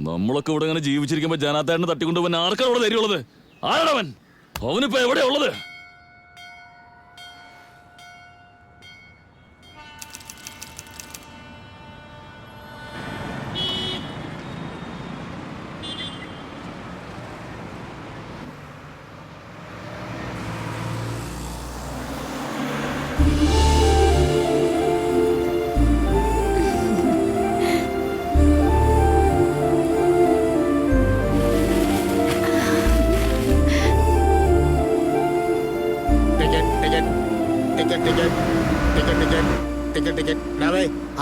നമ്മളൊക്കെ ഇവിടെ ഇങ്ങനെ ജീവിച്ചിരിക്കുമ്പോ ജനാത്തേട്ടനെ തട്ടിക്കൊണ്ടുപോകാൻ ആർക്കാണ് ഇവിടെ ധൈര്യമുള്ളത്? ആരാണവൻ? അവനിപ്പോ എവിടെയാ ഉള്ളത്?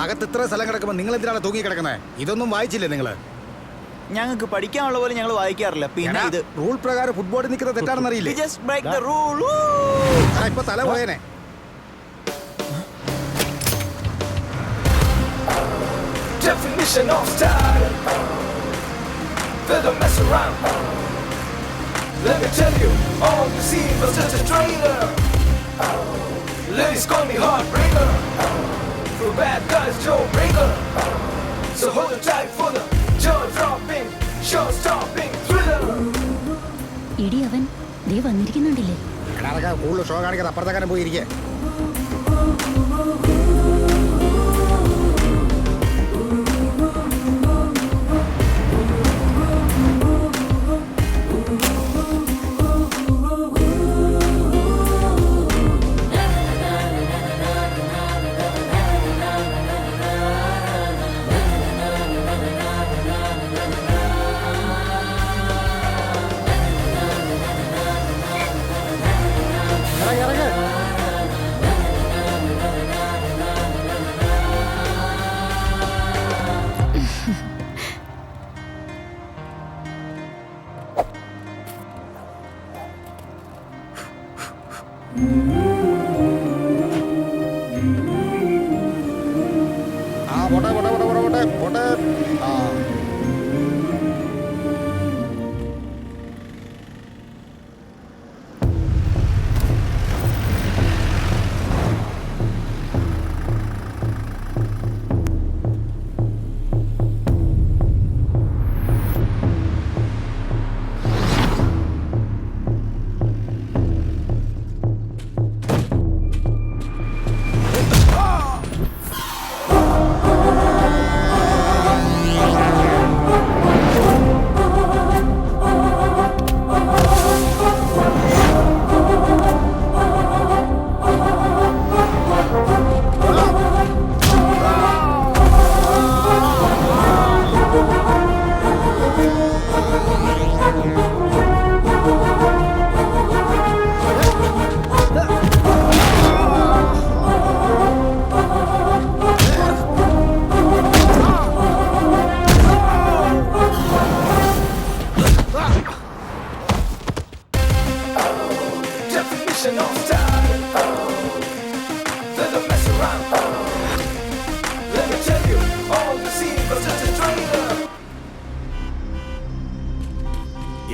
അകത്ത് ഇത്ര സ്ഥലം കിടക്കുമ്പോ നിങ്ങൾ എന്തിനാണ് തൂങ്ങി കിടക്കുന്നത്? ഇതൊന്നും വായിച്ചില്ലേ നിങ്ങള്? ഞങ്ങൾക്ക് പഠിക്കാനുള്ള പോലെ ഞങ്ങൾ വായിക്കാറില്ല. പിന്നെ ഇത് റൂൾ പ്രകാരം ഫുട്ബോളിൽ നിൽക്കുന്നത് തെറ്റാണെന്ന് അറിയില്ലേ? ഇപ്പൊ തല പോയനെ. Definition of style. They don't mess around. Let me tell you, all you see was just a trailer. Ladies call me heartbreaker. For bad guys, Joe Breaker. So hold it tight for the jaw-dropping, show-stopping thriller. ഇടി അവൻ ദേ വന്നിരിക്കുന്നുണ്ടില്ലേ? കൂടുതൽ show കാണിക്കാതെ അപ്പുറത്തേക്കാനും പോയിരിക്കേ.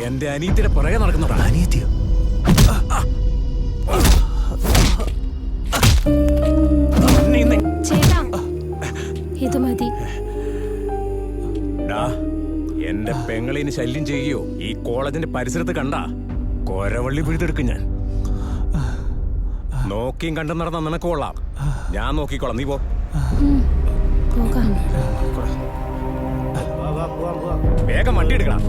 എന്റെ അനിയത്തിയുടെ പുറകെ നടക്കുന്നതാ. അനിയത്തിയോ? ഇത് മതി. എന്റെ പെങ്ങളിന് ശല്യം ചെയ്യുകയോ ഈ കോളേജിന്റെ പരിസരത്ത് കണ്ട കൊരവള്ളി പിഴുതെടുക്കും ഞാൻ. നോക്കിയും കണ്ടു നടന്ന നിനക്ക് കൊള്ളാം, ഞാൻ നോക്കിക്കോളാം. നീ പോ. വേഗം വണ്ടി എടുക്കണം.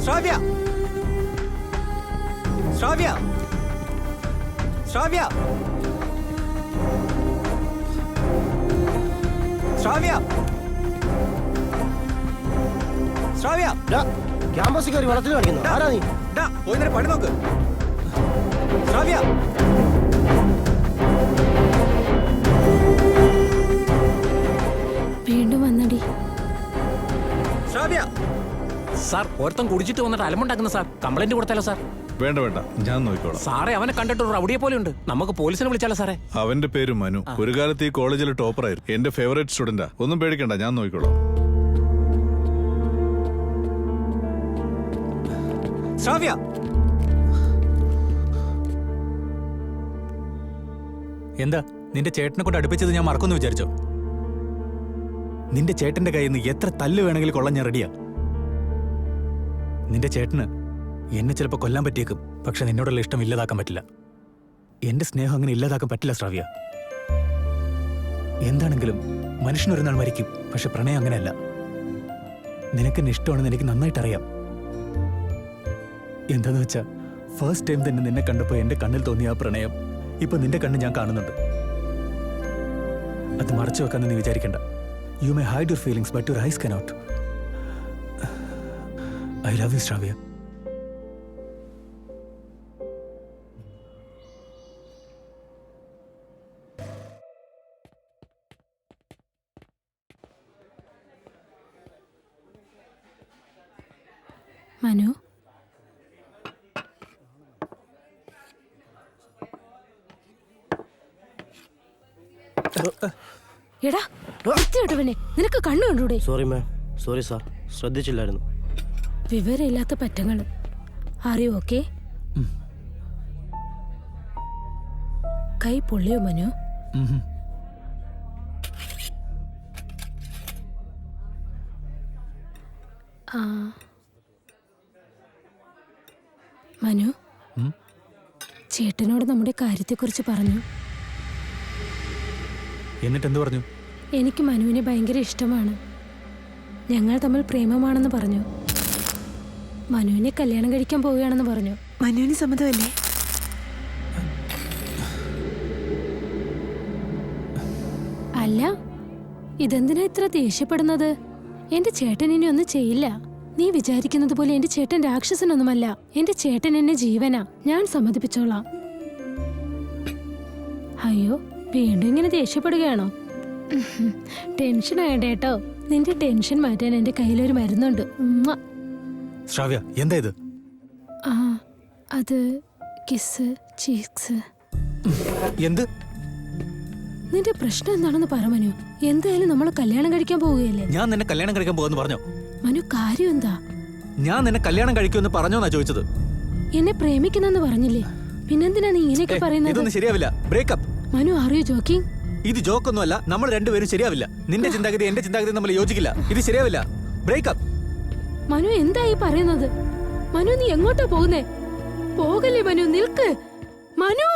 ശ്രാവ്യ ശ്രാവ്യ ശ്രാവ്യ ശ്രാവ്യ ശ്രാവ്യ ശ്രാവ്യ ക്യാമ്പസിൽ കയറി വെള്ളത്തിൽ കളിക്കുന്നു ആരാ നീ പോയി നേരെ പണി നോക്ക് ശ്രാവ്യ വീണ്ടും വന്നടി. ശ്രാവ്യ സാർ ഒരുത്തം കുടിച്ചിട്ട് വന്നിട്ട് അലമുണ്ടാക്കുന്ന സാർ കംപ്ലൈന്റ് കൊടുത്താലോ സാർ? വേണ്ട വേണ്ട, ഞാൻ നോക്കിക്കോളാം. സാറേ അവനെ കണ്ടിട്ട് ഒരു റൗഡിയെ പോലെ ഉണ്ട്. നമുക്ക് പോലീസിനെ വിളിച്ചാലോ സാറേ? അവന്റെ പേര് മനു. ഒരു കാലത്ത് ഈ കോളേജിൽ ടോപ്പറായിരുന്നു. എന്റെ ഫേവറേറ്റ് സ്റ്റുഡന്റാ. ഒന്നും പേടിക്കണ്ട, ഞാൻ നോക്കിക്കോളാം. ശ്രാവ്യ എന്താ നിന്റെ ചേട്ടനെ കൊണ്ട് അടുപ്പിച്ചത് ഞാൻ മറക്കുന്നു വിചാരിച്ചോ? നിന്റെ ചേട്ടന്റെ കയ്യിൽ നിന്ന് എത്ര തല്ല് വേണമെങ്കിലും കൊള്ളാൻ ഞാൻ റെഡിയാ. നിന്റെ ചേട്ടന് എന്നെ ചിലപ്പോൾ കൊല്ലാൻ പറ്റിയേക്കും, പക്ഷെ നിന്നോടുള്ള ഇഷ്ടം ഇല്ലാതാക്കാൻ പറ്റില്ല. എന്റെ സ്നേഹം അങ്ങനെ ഇല്ലാതാക്കാൻ പറ്റില്ല ശ്രാവ്യ. എന്താണെങ്കിലും മനുഷ്യനൊരു നാൾ മരിക്കും, പക്ഷെ പ്രണയം അങ്ങനെയല്ല. നിനക്കെന്നെ ഇഷ്ടമാണെന്ന് എനിക്ക് നന്നായിട്ട് അറിയാം. എന്താന്ന് വെച്ചാ ഫസ്റ്റ് ടൈം തന്നെ നിന്നെ കണ്ടപ്പോൾ എന്റെ കണ്ണിൽ തോന്നിയ ആ പ്രണയം ഇപ്പൊ നിന്റെ കണ്ണ് ഞാൻ കാണുന്നുണ്ട്. അത് മറച്ചു വെക്കാന്ന് നീ വിചാരിക്കണ്ട. You may hide your feelings but your eyes cannot. I love you Shravya. Manu, എടാ വൃത്തികെട്ടവനെ, നിനക്ക് കണ്ണു കണ്ടൂടെ? സോറി മാം, സോറി സാർ, ശ്രദ്ധിച്ചില്ലായിരുന്നു. വിവരമില്ലാത്ത പറ്റങ്ങള്. അറിയോ? ഓക്കെ, കൈ പൊള്ളിയോ മനു? ആ മനു, ചേട്ടനോട് നമ്മുടെ കാര്യത്തെക്കുറിച്ച് പറഞ്ഞു. എന്നിട്ട് എന്ത് പറഞ്ഞു? എനിക്ക് മനുവിനെ ഭയങ്കര ഇഷ്ടമാണ്, ഞങ്ങൾ തമ്മിൽ പ്രേമമാണെന്ന് പറഞ്ഞു. മനുവിനെ കല്യാണം കഴിക്കാൻ പോവുകയാണെന്ന് പറഞ്ഞു. മനുവിന് സമ്മതമല്ലേ? അല്ല, ഇതെന്തിനാ ഇത്ര ദേഷ്യപ്പെടുന്നത്? എന്റെ ചേട്ടൻ ഇനി ഒന്നും ചെയ്യില്ല. നീ വിചാരിക്കുന്നത് പോലെ എന്റെ ചേട്ടൻ രാക്ഷസനൊന്നുമല്ല. എന്റെ ചേട്ടൻ എന്നെ ജീവനാ. ഞാൻ സമ്മതിപ്പിച്ചോളാം. അയ്യോ, വീണ്ടും ഇങ്ങനെ ദേഷ്യപ്പെടുകയാണോ? ടെൻഷൻ ആയണ്ട കേട്ടോ. നിന്റെ ടെൻഷൻ മാറ്റാൻ എന്റെ കയ്യിലൊരു മരുന്നുണ്ട്. ശ്രാവ്യ, എന്താ ഇത്? ആ, അത് കിസ്, ചീക്സ്. എന്ത്? നിന്റെ പ്രശ്നം എന്താണെന്ന് പറ മനു. എന്തായാലും നമ്മൾ കല്യാണം കഴിക്കാൻ പോവുകയല്ലേ? ഞാൻ നിന്നെ കല്യാണം കഴിക്കാൻ പോകുമെന്ന് പറഞ്ഞോ? മനു, കാര്യം എന്താ? ഞാൻ നിന്നെ കല്യാണം കഴിക്കുമെന്ന് പറഞ്ഞോന്നാ ചോദിച്ചത്. എന്നെ പ്രേമിക്കുന്നെന്ന് പറഞ്ഞില്ലേ? പിന്നെന്തിനാ നീ ഇങ്ങനെയൊക്കെ പറയുന്നത്? ഇതൊന്നും ശരിയാവില്ല. Breakup. Manu, are you joking? ഇത് ജോക്കൊന്നുമല്ല. നമ്മൾ രണ്ടുപേരും ശരിയാവില്ല. നിന്റെ ചിന്താഗതി എന്റെ ചിന്താഗതി നമ്മൾ യോജിക്കില്ല. ഇത് ശരിയാവില്ല. ബ്രേക്കപ്പ്. മനു, എന്തായി പറയുന്നത്? മനു, നീ എങ്ങോട്ടാ പോകുന്നേ? പോകല്ലേ മനു, നിൽക്ക് മനു.